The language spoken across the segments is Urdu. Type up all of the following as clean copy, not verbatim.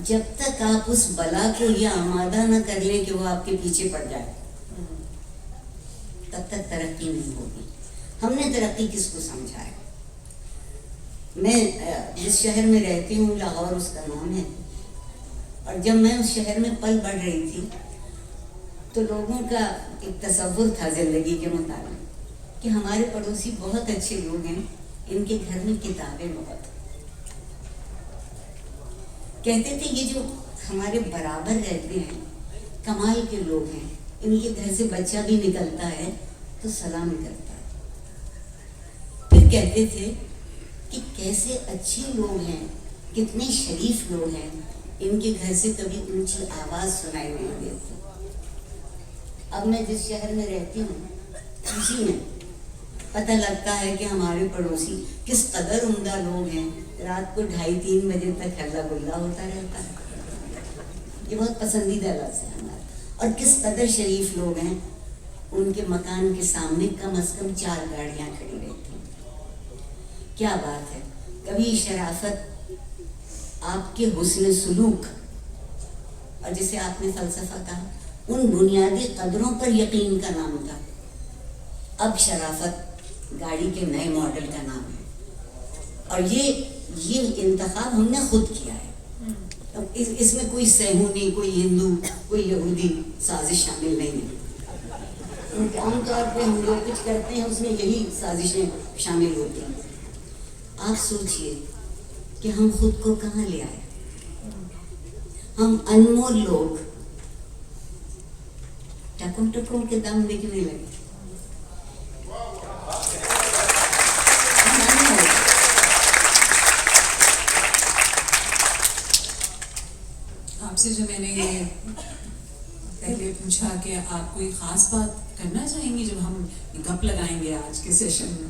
جب تک آپ اس بلا کو یہ آمادہ نہ کر لیں کہ وہ آپ کے پیچھے پڑ جائے تب تک ترقی نہیں ہوگی. ہم نے ترقی کس کو سمجھا ہے؟ میں جس شہر میں رہتی ہوں لاہور اس کا نام ہے، اور جب میں اس شہر میں پل بڑھ رہی تھی تو لوگوں کا ایک تصور تھا زندگی کے مطابق کہ ہمارے پڑوسی بہت اچھے لوگ ہیں، ان کے گھر میں کتابیں بہت. کہتے تھے یہ جو ہمارے برابر رہتے ہیں کمال کے لوگ ہیں، ان کے گھر سے بچہ بھی نکلتا ہے تو سلام کرتا ہے. پھر کہتے تھے کہ کیسے اچھے لوگ ہیں، کتنے شریف لوگ ہیں، ان کے گھر سے کبھی اونچی آواز سنائی نہیں دیتی. اب میں جس شہر میں رہتی ہوں اسی میں پتہ لگتا ہے کہ ہمارے پڑوسی کس قدر عمدہ لوگ ہیں. رات کو 2:30-3 بجے تک ہلہ گلا ہوتا رہتا ہے. یہ بہت پسندیدہ لفظ ہے ہمارا. اور کس قدر شریف لوگ ہیں، ان کے مکان کے سامنے کم از کم 4 گاڑیاں کھڑی رہتی ہیں. کیا بات ہے. کبھی شرافت، آپ کے حسن سلوک، اور جسے آپ نے فلسفہ کہا، ان بنیادی قدروں پر یقین کا نام تھا. اب شرافت گاڑی کے نئے ماڈل کا نام ہے. اور یہ انتخاب ہم نے خود کیا ہے. اس میں کوئی صہیونی، کوئی ہندو، کوئی یہودی سازش شامل نہیں ہے. عام طور پہ ہم لوگ کچھ کرتے ہیں اس میں یہی سازشیں شامل ہوتی ہیں. آپ سوچئے کہ ہم خود کو کہاں لے آئے. ہم انمول لوگ ٹکم ٹکم کے دم دیکھنے لگے. آپ سے جو میں نے یہ پہلے پوچھا کہ آپ کوئی خاص بات کرنا چاہیں گی جب ہم گپ لگائیں گے آج کے سیشن میں،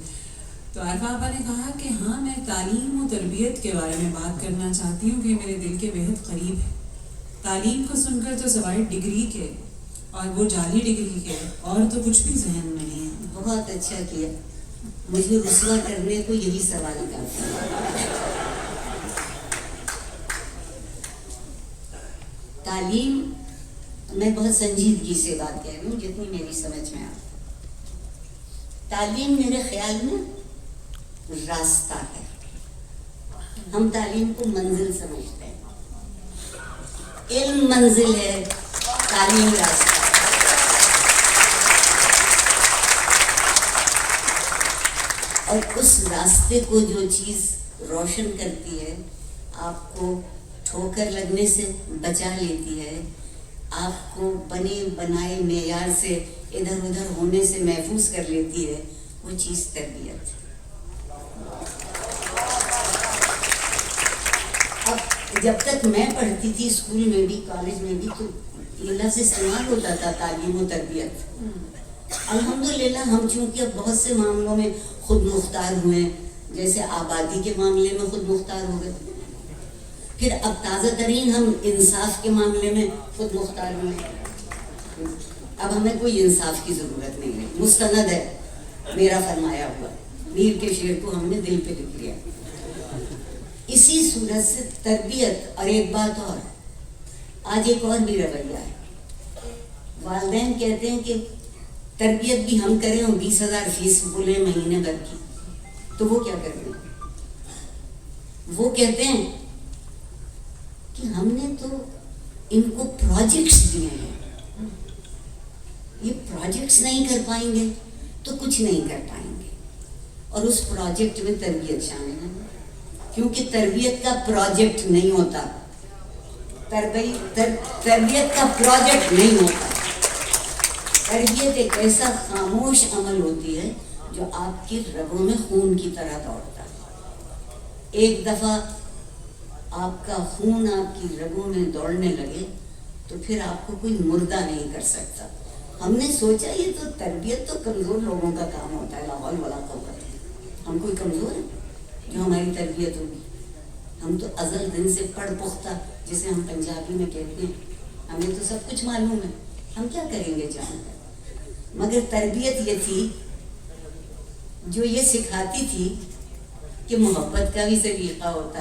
تو عارفہ آپا نے کہا کہ ہاں میں تعلیم و تربیت کے بارے میں بات کرنا چاہتی ہوں کہ میرے دل کے بہت قریب ہے. تعلیم کو سن کر تو سوائے ڈگری کے اور وہ جعلی ڈگری کے اور تو کچھ بھی ذہن میں نہیں ہے. بہت اچھا کیا. مجھے رسوا کرنے کو یہی سوال کرتا ہے. تعلیم، میں بہت سنجیدگی سے بات کہہ رہی ہوں جتنی میری سمجھ میں آتی. تعلیم میرے خیال میں راستہ ہے. ہم تعلیم کو منزل سمجھتے ہیں. علم منزل ہے، تعلیم راستہ. اور اس راستے کو جو چیز روشن کرتی ہے، آپ کو ٹھوکر لگنے سے بچا لیتی ہے، آپ کو بنے بنائے معیار سے ادھر ادھر ہونے سے محفوظ کر لیتی ہے، وہ چیز تربیت ہے. اب جب تک میں پڑھتی تھی اسکول میں بھی کالج میں بھی تو یہ لفظ استعمال ہوتا تھا تعلیم و تربیت. الحمدللہ ہم چونکہ اب بہت سے معاملوں میں خود مختار ہوئے، جیسے آبادی کے معاملے میں خود مختار ہو گئے، پھر اب تازہ ترین ہم انصاف کے معاملے میں خود مختار ہوئے. اب ہمیں کوئی انصاف کی ضرورت نہیں ہے، مستند ہے میرا فرمایا ہوا. میر کے شعر کو ہم نے دل پہ لکھ لیا. اسی صورت سے تربیت. اور ایک بات اور، آج ایک اور بھی رویہ ہے. والدین کہتے ہیں کہ تربیت بھی ہم کریں اور 20,000 فیس بولیں مہینے بھر کی، تو وہ کیا کرتے ہیں؟ وہ کہتے ہیں کہ ہم نے تو ان کو پروجیکٹس دیے ہیں، یہ پروجیکٹس نہیں کر پائیں گے تو کچھ نہیں کر پائیں گے. اور اس پروجیکٹ میں تربیت شامل ہے، کیونکہ تربیت کا پروجیکٹ نہیں ہوتا. تربیت کا پروجیکٹ نہیں ہوتا. تربیت ایک ایسا خاموش عمل ہوتی ہے جو آپ کے رگوں میں خون کی طرح دوڑتا ہے. ایک دفعہ آپ کا خون آپ کی رگوں میں دوڑنے لگے تو پھر آپ کو کوئی مردہ نہیں کر سکتا. ہم نے سوچا یہ تو تربیت تو کمزور لوگوں کا کام ہوتا ہے. لا حول ولا قوت. ہم کوئی کمزور ہیں جو ہماری تربیت ہوگی؟ ہم تو ازل دن سے پڑھ پختہ، جسے ہم پنجابی میں کہتے ہیں، ہمیں تو سب کچھ معلوم ہے، ہم کیا کریں گے جان کر. مگر تربیت یہ تھی جو یہ سکھاتی تھی کہ محبت کا بھی سلیقہ ہوتا ہے.